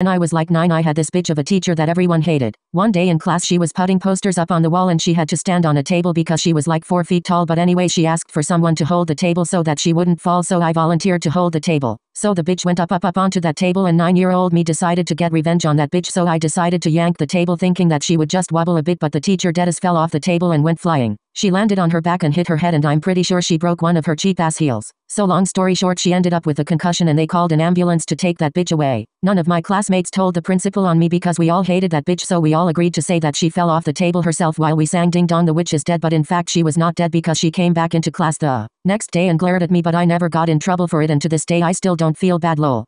When I was like 9, I had this bitch of a teacher that everyone hated. One day in class she was putting posters up on the wall and she had to stand on a table because she was like 4 feet tall, but anyway she asked for someone to hold the table so that she wouldn't fall, so I volunteered to hold the table. So the bitch went up onto that table and 9-year-old me decided to get revenge on that bitch, so I decided to yank the table thinking that she would just wobble a bit, but the teacher deadass fell off the table and went flying. She landed on her back and hit her head and I'm pretty sure she broke one of her cheap ass heels. So long story short, she ended up with a concussion and they called an ambulance to take that bitch away. None of my classmates told the principal on me because we all hated that bitch, so we all agreed to say that she fell off the table herself while we sang Ding Dong the Witch is Dead, but in fact she was not dead because she came back into class the next day and glared at me, but I never got in trouble for it and to this day I still don't feel bad lol.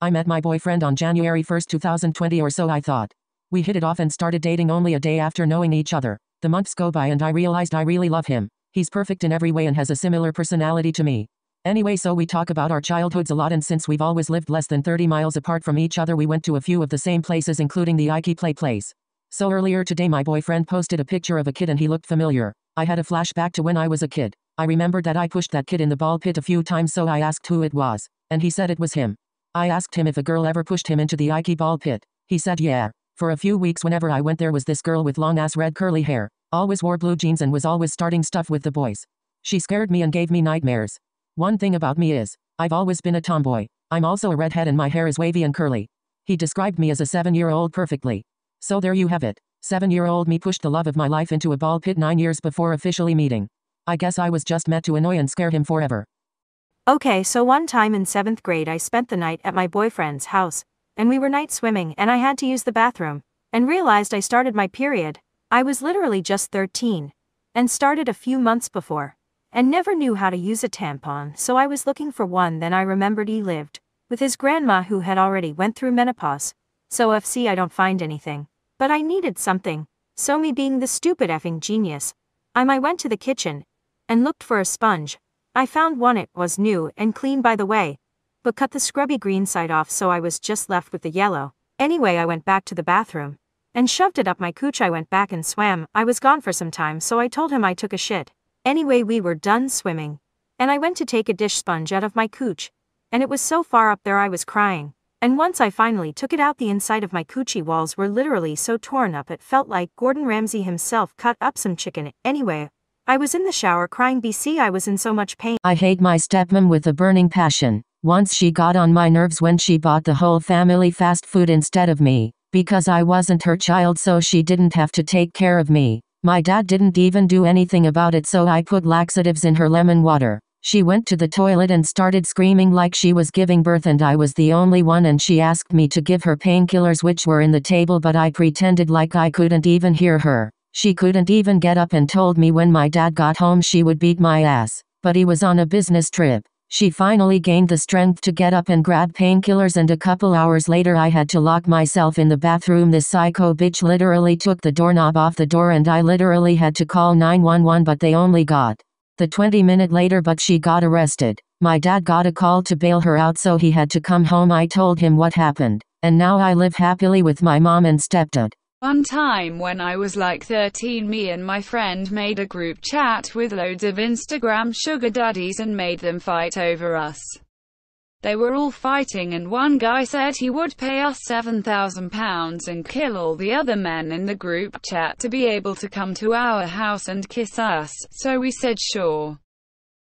I met my boyfriend on January 1st, 2020 or so I thought. We hit it off and started dating only a day after knowing each other. The months go by and I realized I really love him. He's perfect in every way and has a similar personality to me. Anyway, so we talk about our childhoods a lot, and since we've always lived less than 30 miles apart from each other, we went to a few of the same places including the Ike Play place. So earlier today my boyfriend posted a picture of a kid and he looked familiar. I had a flashback to when I was a kid. I remembered that I pushed that kid in the ball pit a few times, so I asked who it was. And he said it was him. I asked him if a girl ever pushed him into the Ike ball pit. He said yeah. For a few weeks whenever I went there was this girl with long ass red curly hair. Always wore blue jeans and was always starting stuff with the boys. She scared me and gave me nightmares. One thing about me is, I've always been a tomboy. I'm also a redhead and my hair is wavy and curly. He described me as a 7-year-old perfectly. So there you have it. 7-year-old me pushed the love of my life into a ball pit 9 years before officially meeting. I guess I was just meant to annoy and scare him forever. Okay, so one time in 7th grade I spent the night at my boyfriend's house, and we were night swimming and I had to use the bathroom, and realized I started my period. I was literally just 13, and started a few months before, and never knew how to use a tampon, so I was looking for one. Then I remembered he lived with his grandma who had already went through menopause, so I don't find anything. But I needed something, so me being the stupid effing genius, I went to the kitchen, and looked for a sponge. I found one. It was new and clean by the way, but cut the scrubby green side off, so I was just left with the yellow. Anyway, I went back to the bathroom, and shoved it up my cooch. I went back and swam. I was gone for some time, so I told him I took a shit. Anyway, we were done swimming, and I went to take a dish sponge out of my cooch, and it was so far up there I was crying. And once I finally took it out, the inside of my coochie walls were literally so torn up it felt like Gordon Ramsay himself cut up some chicken. Anyway, I was in the shower crying BC, I was in so much pain. I hate my stepmom with a burning passion. Once she got on my nerves when she bought the whole family fast food instead of me, because I wasn't her child, so she didn't have to take care of me. My dad didn't even do anything about it, so I put laxatives in her lemon water. She went to the toilet and started screaming like she was giving birth, and I was the only one, and she asked me to give her painkillers which were in the table, but I pretended like I couldn't even hear her. She couldn't even get up and told me when my dad got home she would beat my ass, but he was on a business trip. She finally gained the strength to get up and grab painkillers, and a couple hours later I had to lock myself in the bathroom. This psycho bitch literally took the doorknob off the door and I literally had to call 911, but they only got the 20-minute later, but she got arrested. My dad got a call to bail her out, so he had to come home. I told him what happened, and now I live happily with my mom and stepdad. One time when I was like 13, me and my friend made a group chat with loads of Instagram sugar daddies and made them fight over us. They were all fighting and one guy said he would pay us £7,000 and kill all the other men in the group chat to be able to come to our house and kiss us, so we said sure.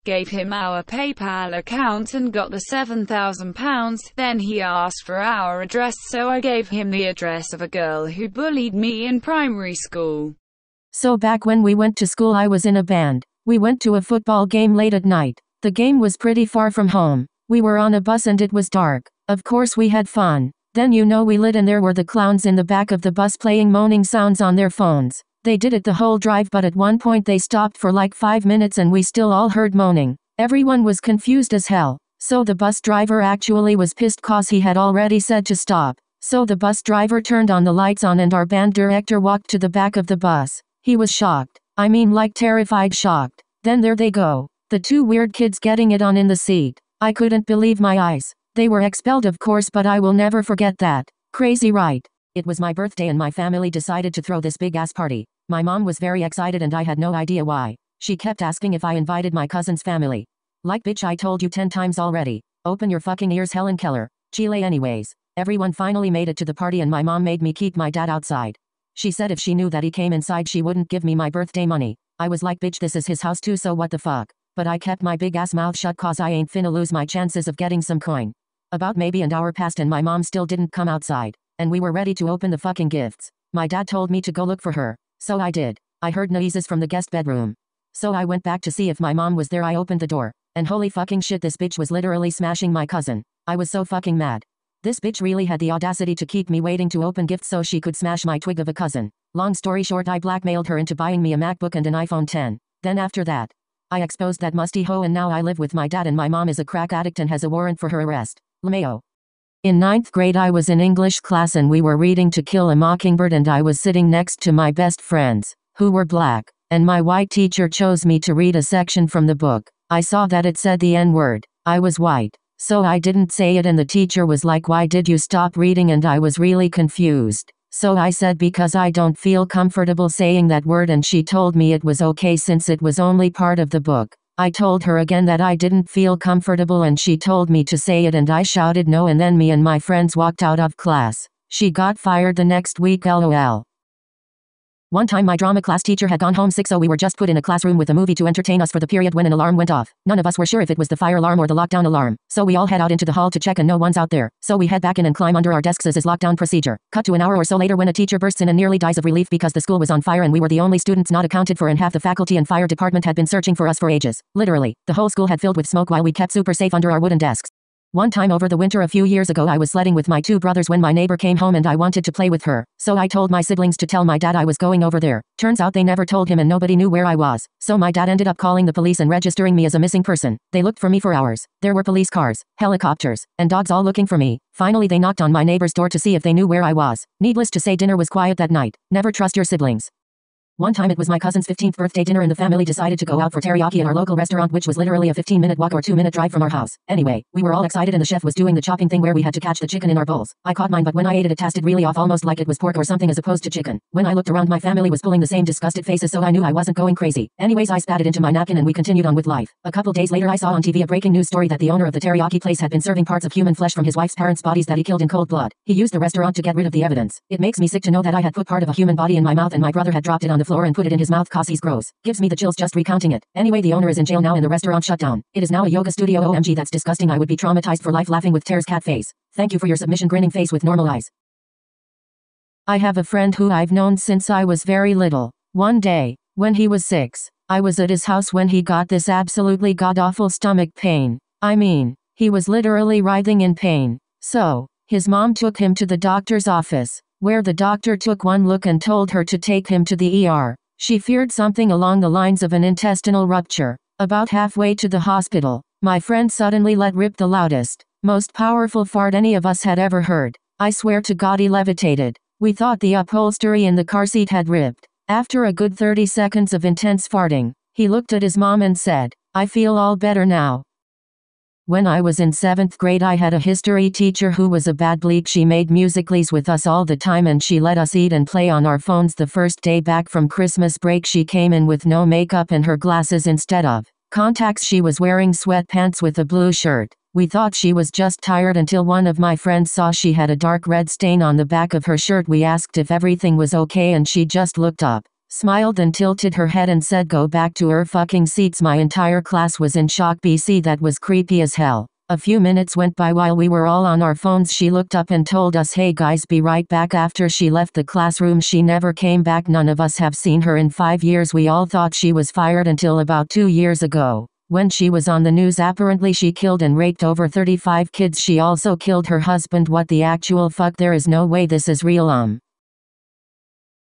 Gave him our PayPal account and got the £7,000. Then he asked for our address, so I gave him the address of a girl who bullied me in primary school. So back when we went to school I was in a band. We went to a football game late at night. The game was pretty far from home. We were on a bus and it was dark. Of course we had fun. Then we lit and there were the clowns in the back of the bus playing moaning sounds on their phones. They did it the whole drive, but at one point they stopped for like 5 minutes and we still all heard moaning. Everyone was confused as hell. So the bus driver actually was pissed cause he had already said to stop. So the bus driver turned on the lights on and our band director walked to the back of the bus. He was shocked. I mean like terrified shocked. Then there they go. The two weird kids getting it on in the seat. I couldn't believe my eyes. They were expelled of course, but I will never forget that. Crazy, right? It was my birthday and my family decided to throw this big ass party. My mom was very excited and I had no idea why. She kept asking if I invited my cousin's family. Like bitch, I told you 10 times already. Open your fucking ears, Helen Keller. Chile anyways. Everyone finally made it to the party and my mom made me keep my dad outside. She said if she knew that he came inside she wouldn't give me my birthday money. I was like, bitch, this is his house too, so what the fuck? But I kept my big ass mouth shut cause I ain't finna lose my chances of getting some coin. About maybe an hour passed and my mom still didn't come outside. And we were ready to open the fucking gifts. My dad told me to go look for her. So I did. I heard noises from the guest bedroom. So I went back to see if my mom was there. I opened the door. And holy fucking shit, this bitch was literally smashing my cousin. I was so fucking mad. This bitch really had the audacity to keep me waiting to open gifts so she could smash my twig of a cousin. Long story short, I blackmailed her into buying me a MacBook and an iPhone 10. Then after that, I exposed that musty hoe and now I live with my dad and my mom is a crack addict and has a warrant for her arrest. LMAO. In 9th grade I was in English class and we were reading To Kill a Mockingbird and I was sitting next to my best friends, who were black, and my white teacher chose me to read a section from the book. I saw that it said the N-word. I was white, so I didn't say it and the teacher was like, why did you stop reading? And I was really confused. So I said because I don't feel comfortable saying that word and she told me it was okay since it was only part of the book. I told her again that I didn't feel comfortable and she told me to say it and I shouted no and then me and my friends walked out of class. She got fired the next week, lol. One time my drama class teacher had gone home sick so we were just put in a classroom with a movie to entertain us for the period when an alarm went off. None of us were sure if it was the fire alarm or the lockdown alarm. So we all head out into the hall to check and no one's out there. So we head back in and climb under our desks as is lockdown procedure. Cut to an hour or so later when a teacher bursts in and nearly dies of relief because the school was on fire and we were the only students not accounted for and half the faculty and fire department had been searching for us for ages. Literally, the whole school had filled with smoke while we kept super safe under our wooden desks. One time over the winter a few years ago I was sledding with my two brothers when my neighbor came home and I wanted to play with her. So I told my siblings to tell my dad I was going over there. Turns out they never told him and nobody knew where I was. So my dad ended up calling the police and registering me as a missing person. They looked for me for hours. There were police cars, helicopters, and dogs all looking for me. Finally they knocked on my neighbor's door to see if they knew where I was. Needless to say dinner was quiet that night. Never trust your siblings. One time it was my cousin's 15th birthday dinner and the family decided to go out for teriyaki at our local restaurant which was literally a 15-minute walk or 2-minute drive from our house. Anyway, we were all excited and the chef was doing the chopping thing where we had to catch the chicken in our bowls. I caught mine but when I ate it it tasted really off almost like it was pork or something as opposed to chicken. When I looked around my family was pulling the same disgusted faces so I knew I wasn't going crazy. Anyways I spat it into my napkin and we continued on with life. A couple days later I saw on TV a breaking news story that the owner of the teriyaki place had been serving parts of human flesh from his wife's parents' bodies that he killed in cold blood. He used the restaurant to get rid of the evidence. It makes me sick to know that I had put part of a human body in my mouth and my brother had dropped it on the floor and put it in his mouth cause he's gross. Gives me the chills just recounting it. Anyway the owner is in jail now and the restaurant shut down. It is now a yoga studio. OMG that's disgusting. I would be traumatized for life. Laughing with Tear's cat face. Thank you for your submission. Grinning face with normal eyes. I have a friend who I've known since I was very little. One day, when he was 6, I was at his house when he got this absolutely god-awful stomach pain. I mean, he was literally writhing in pain. So, his mom took him to the doctor's office, where the doctor took one look and told her to take him to the ER. She feared something along the lines of an intestinal rupture. About halfway to the hospital, my friend suddenly let rip the loudest, most powerful fart any of us had ever heard. I swear to God he levitated. We thought the upholstery in the car seat had ripped. After a good 30 seconds of intense farting, he looked at his mom and said, "I feel all better now." When I was in 7th grade I had a history teacher who was a bad bleep. She made musicals with us all the time and she let us eat and play on our phones. The first day back from Christmas break she came in with no makeup and her glasses instead of contacts. She was wearing sweatpants with a blue shirt. We thought she was just tired until one of my friends saw she had a dark red stain on the back of her shirt. We asked if everything was okay and she just looked up, smiled and tilted her head and said go back to her fucking seats. My entire class was in shock. BC that was creepy as hell. A few minutes went by while we were all on our phones. She looked up and told us, "Hey guys, be right back." After she left the classroom she never came back. None of us have seen her in 5 years. We all thought she was fired until about 2 years ago, when she was on the news. Apparently she killed and raped over 35 kids. She also killed her husband. What the actual fuck? There is no way this is real.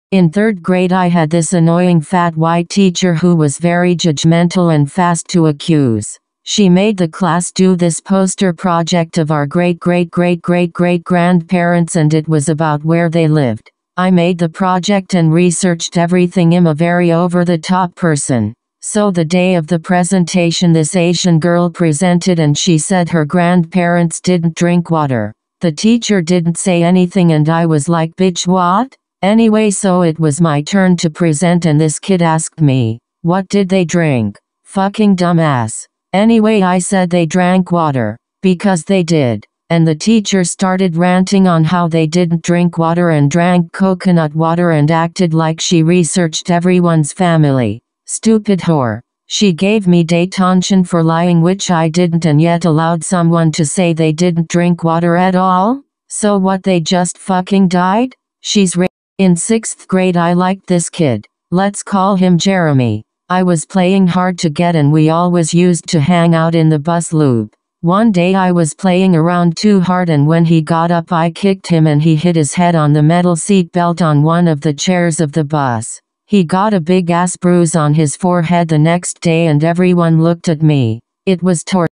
In 3rd grade I had this annoying fat white teacher who was very judgmental and fast to accuse. She made the class do this poster project of our great-great-great-great-great-grandparents and it was about where they lived. I made the project and researched everything. I'm a very over-the-top person. So the day of the presentation this Asian girl presented and she said her grandparents didn't drink water. The teacher didn't say anything and I was like, bitch what? Anyway, so it was my turn to present and this kid asked me, what did they drink? Fucking dumbass. Anyway, I said they drank water. Because they did. and the teacher started ranting on how they didn't drink water and drank coconut water and acted like she researched everyone's family. Stupid whore. She gave me detention for lying, which I didn't, and yet allowed someone to say they didn't drink water at all? So what, they just fucking died? She's in 6th grade. I liked this kid. Let's call him Jeremy. I was playing hard to get and we always used to hang out in the bus loop. One day I was playing around too hard and when he got up I kicked him and he hit his head on the metal seat belt on one of the chairs of the bus. He got a big ass bruise on his forehead the next day and everyone looked at me. It was torture.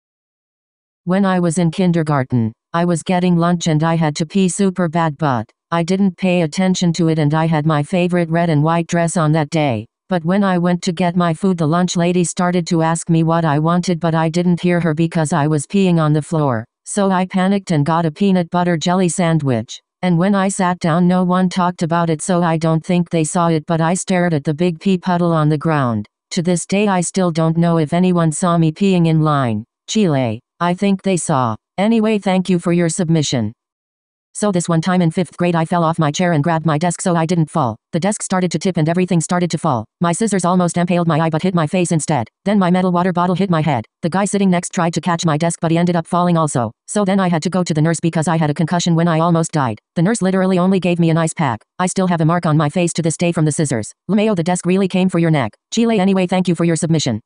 When I was in kindergarten, I was getting lunch and I had to pee super bad, but I didn't pay attention to it and I had my favorite red and white dress on that day. But when I went to get my food, the lunch lady started to ask me what I wanted, but I didn't hear her because I was peeing on the floor. So I panicked and got a peanut butter jelly sandwich. And when I sat down no one talked about it, so I don't think they saw it, but I stared at the big pee puddle on the ground. To this day I still don't know if anyone saw me peeing in line. Chile. I think they saw. Anyway, thank you for your submission. So this one time in 5th grade I fell off my chair and grabbed my desk so I didn't fall. The desk started to tip and everything started to fall. My scissors almost impaled my eye but hit my face instead. Then my metal water bottle hit my head. The guy sitting next tried to catch my desk but he ended up falling also. So then I had to go to the nurse because I had a concussion when I almost died. The nurse literally only gave me an ice pack. I still have a mark on my face to this day from the scissors. LMAO, the desk really came for your neck. Chile. Anyway, thank you for your submission.